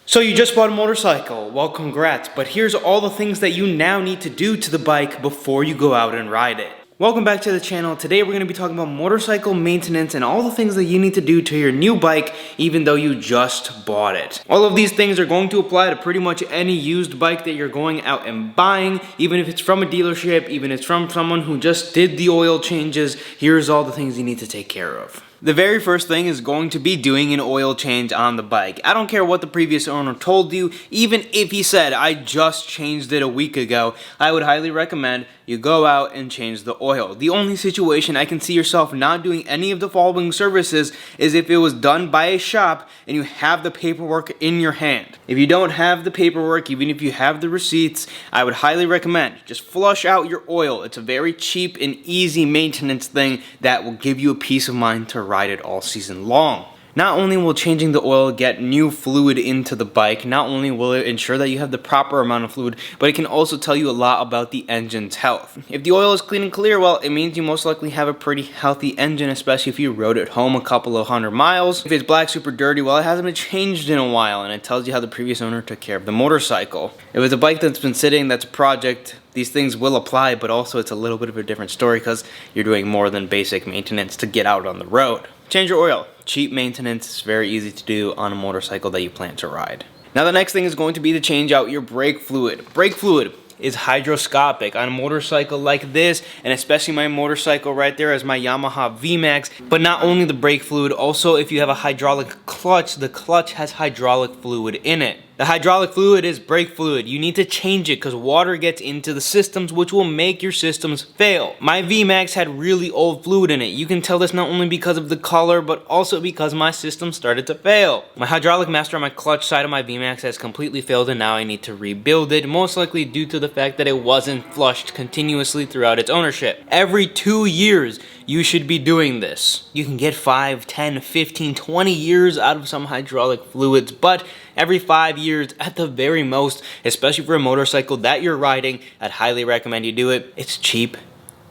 So you just bought a motorcycle, well congrats, but here's all the things that you now need to do to the bike before you go out and ride it. Welcome back to the channel. Today we're going to be talking about motorcycle maintenance and all the things that you need to do to your new bike even though you just bought it. All of these things are going to apply to pretty much any used bike that you're going out and buying, even if it's from a dealership, even if it's from someone who just did the oil changes. Here's all the things you need to take care of. The very first thing is going to be doing an oil change on the bike. I don't care what the previous owner told you, even if he said, I just changed it a week ago, I would highly recommend you go out and change the oil. The only situation I can see yourself not doing any of the following services is if it was done by a shop and you have the paperwork in your hand. If you don't have the paperwork, even if you have the receipts, I would highly recommend just flush out your oil. It's a very cheap and easy maintenance thing that will give you a peace of mind to ride it all season long. Not only will changing the oil get new fluid into the bike, not only will it ensure that you have the proper amount of fluid, but it can also tell you a lot about the engine's health. If the oil is clean and clear, well, it means you most likely have a pretty healthy engine, especially if you rode it home a couple of 100 miles. If it's black super dirty, well, it hasn't been changed in a while, and it tells you how the previous owner took care of the motorcycle. If it's a bike that's been sitting, that's a project, these things will apply, but also it's a little bit of a different story because you're doing more than basic maintenance to get out on the road. Change your oil. Cheap maintenance. It's very easy to do on a motorcycle that you plan to ride. Now the next thing is going to be to change out your brake fluid. Brake fluid is hydroscopic on a motorcycle like this, and especially my motorcycle right there is my Yamaha VMAX. But not only the brake fluid, also if you have a hydraulic clutch, the clutch has hydraulic fluid in it. The hydraulic fluid is brake fluid. You need to change it because water gets into the systems, which will make your systems fail. My VMAX had really old fluid in it. You can tell this not only because of the color, but also because my system started to fail. My hydraulic master on my clutch side of my VMAX has completely failed, and now I need to rebuild it, most likely due to the fact that it wasn't flushed continuously throughout its ownership. Every 2 years, you should be doing this. You can get 5, 10, 15, 20 years out of some hydraulic fluids, but every 5 years at the very most, especially for a motorcycle that you're riding, I'd highly recommend you do it. It's cheap.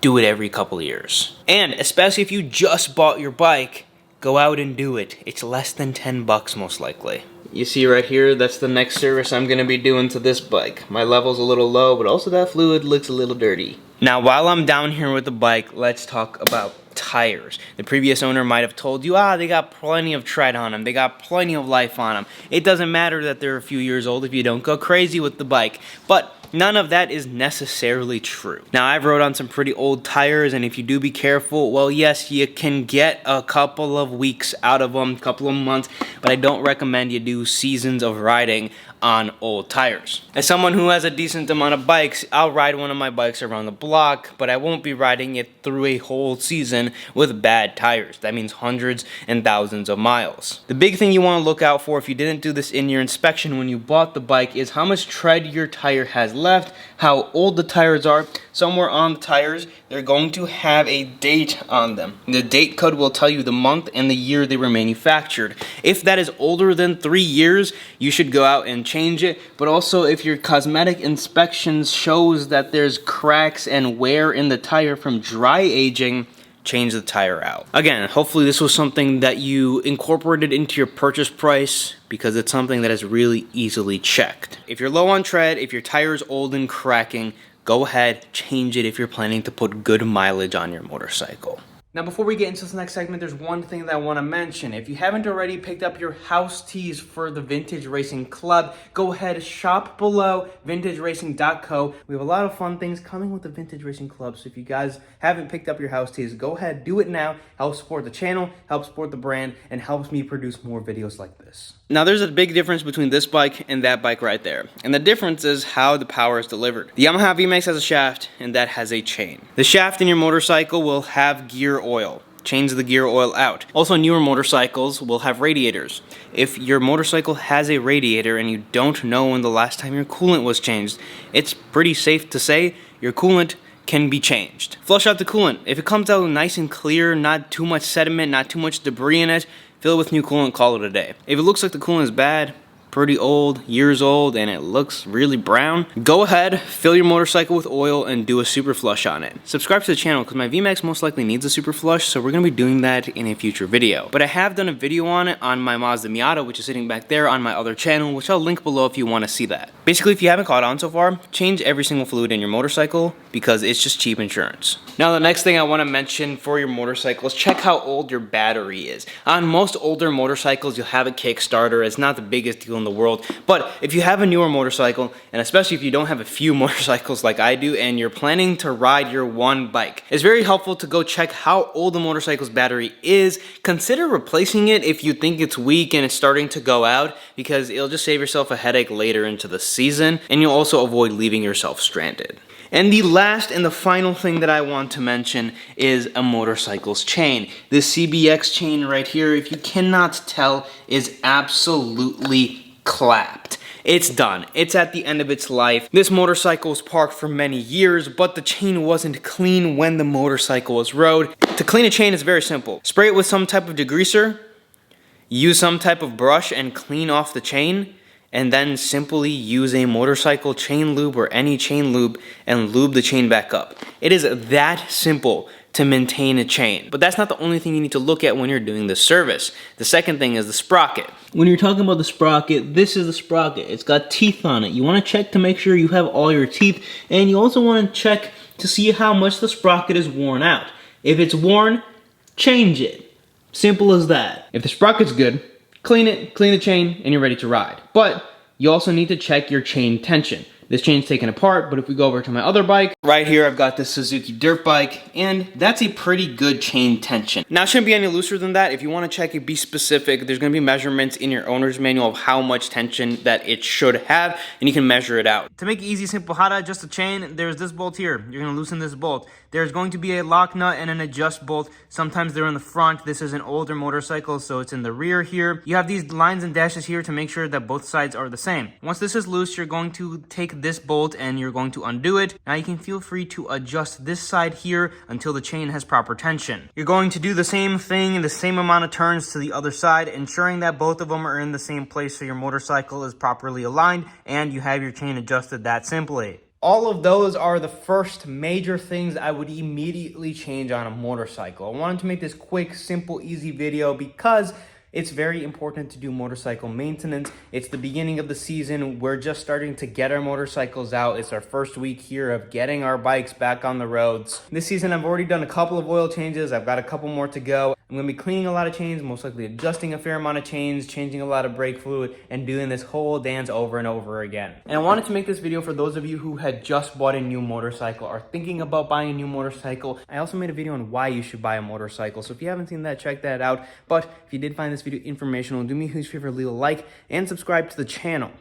Do it every couple of years. And especially if you just bought your bike, go out and do it. It's less than 10 bucks most likely. You see right here, that's the next service I'm going to be doing to this bike. My level's a little low, but also that fluid looks a little dirty. Now, while I'm down here with the bike, let's talk about tires. The previous owner might have told you, they got plenty of tread on them. They got plenty of life on them. It doesn't matter that they're a few years old if you don't go crazy with the bike. But none of that is necessarily true. Now, I've rode on some pretty old tires, and if you do be careful, well, yes, you can get a couple of weeks out of them, a couple of months, but I don't recommend you do seasons of riding on old tires. As someone who has a decent amount of bikes, I'll ride one of my bikes around the block, but I won't be riding it through a whole season with bad tires. That means hundreds and thousands of miles. The big thing you want to look out for if you didn't do this in your inspection when you bought the bike is how much tread your tire has left, how old the tires are. Somewhere on the tires, they're going to have a date on them. The date code will tell you the month and the year they were manufactured. If that is older than 3 years, you should go out and change it. But also, if your cosmetic inspections shows that there's cracks and wear in the tire from dry aging, change the tire out. Again, hopefully this was something that you incorporated into your purchase price because it's something that is really easily checked. If you're low on tread, if your tire is old and cracking, go ahead, change it if you're planning to put good mileage on your motorcycle. Now, before we get into this next segment, there's one thing that I want to mention. If you haven't already picked up your house tees for the Vintage Racing Club, go ahead, shop below, vintageracing.co. We have a lot of fun things coming with the Vintage Racing Club, so if you guys haven't picked up your house tees, go ahead, do it now. Help support the channel, help support the brand, and helps me produce more videos like this. Now, there's a big difference between this bike and that bike right there, and the difference is how the power is delivered. The Yamaha VMAX has a shaft, and that has a chain. The shaft in your motorcycle will have gear oil. Change the gear oil out. Also, newer motorcycles will have radiators. If your motorcycle has a radiator and you don't know when the last time your coolant was changed, it's pretty safe to say your coolant can be changed. Flush out the coolant. If it comes out nice and clear, not too much sediment, not too much debris in it, fill it with new coolant, call it a day. If it looks like the coolant is bad, pretty old, years old, and it looks really brown, go ahead, fill your motorcycle with oil and do a super flush on it. Subscribe to the channel because my VMAX most likely needs a super flush, so we're going to be doing that in a future video. But I have done a video on it on my Mazda Miata, which is sitting back there on my other channel, which I'll link below if you want to see that. Basically, if you haven't caught on so far, change every single fluid in your motorcycle because it's just cheap insurance. Now, the next thing I want to mention for your motorcycle is check how old your battery is. On most older motorcycles, you'll have a Kickstarter. It's not the biggest deal in the world, but if you have a newer motorcycle, and especially if you don't have a few motorcycles like I do, and you're planning to ride your one bike, it's very helpful to go check how old the motorcycle's battery is. Consider replacing it if you think it's weak and it's starting to go out, because it'll just save yourself a headache later into the season, and you'll also avoid leaving yourself stranded. And the last and the final thing that I want to mention is a motorcycle's chain. This CBX chain right here, if you cannot tell, is absolutely clapped. It's done. It's at the end of its life. This motorcycle was parked for many years, but the chain wasn't clean when the motorcycle was rode. To clean a chain is very simple. Spray it with some type of degreaser, use some type of brush and clean off the chain, and then simply use a motorcycle chain lube or any chain lube and lube the chain back up. It is that simple to maintain a chain. But that's not the only thing you need to look at when you're doing this service. The second thing is the sprocket. When you're talking about the sprocket, this is the sprocket. It's got teeth on it. You want to check to make sure you have all your teeth, and you also want to check to see how much the sprocket is worn out. If it's worn, change it. Simple as that. If the sprocket's good, clean it, clean the chain, and you're ready to ride. But you also need to check your chain tension. This chain's taken apart, but if we go over to my other bike, right here I've got this Suzuki dirt bike, and that's a pretty good chain tension. Now, it shouldn't be any looser than that. If you want to check it, be specific. There's going to be measurements in your owner's manual of how much tension that it should have, and you can measure it out. To make it easy, simple, how to adjust the chain, there's this bolt here. You're going to loosen this bolt. There's going to be a lock nut and an adjust bolt. Sometimes they're in the front. This is an older motorcycle, so it's in the rear here. You have these lines and dashes here to make sure that both sides are the same. Once this is loose, you're going to take this bolt and you're going to undo it. Now you can feel free to adjust this side here until the chain has proper tension. You're going to do the same thing, the same amount of turns to the other side, ensuring that both of them are in the same place so your motorcycle is properly aligned and you have your chain adjusted that simply. All of those are the first major things I would immediately change on a motorcycle. I wanted to make this quick, simple, easy video because it's very important to do motorcycle maintenance. It's the beginning of the season. We're just starting to get our motorcycles out. It's our first week here of getting our bikes back on the roads. This season, I've already done a couple of oil changes. I've got a couple more to go. I'm going to be cleaning a lot of chains, most likely adjusting a fair amount of chains, changing a lot of brake fluid, and doing this whole dance over and over again. And I wanted to make this video for those of you who had just bought a new motorcycle or thinking about buying a new motorcycle. I also made a video on why you should buy a motorcycle, so if you haven't seen that, check that out. But if you did find this video informational, do me a huge favor, leave a like and subscribe to the channel.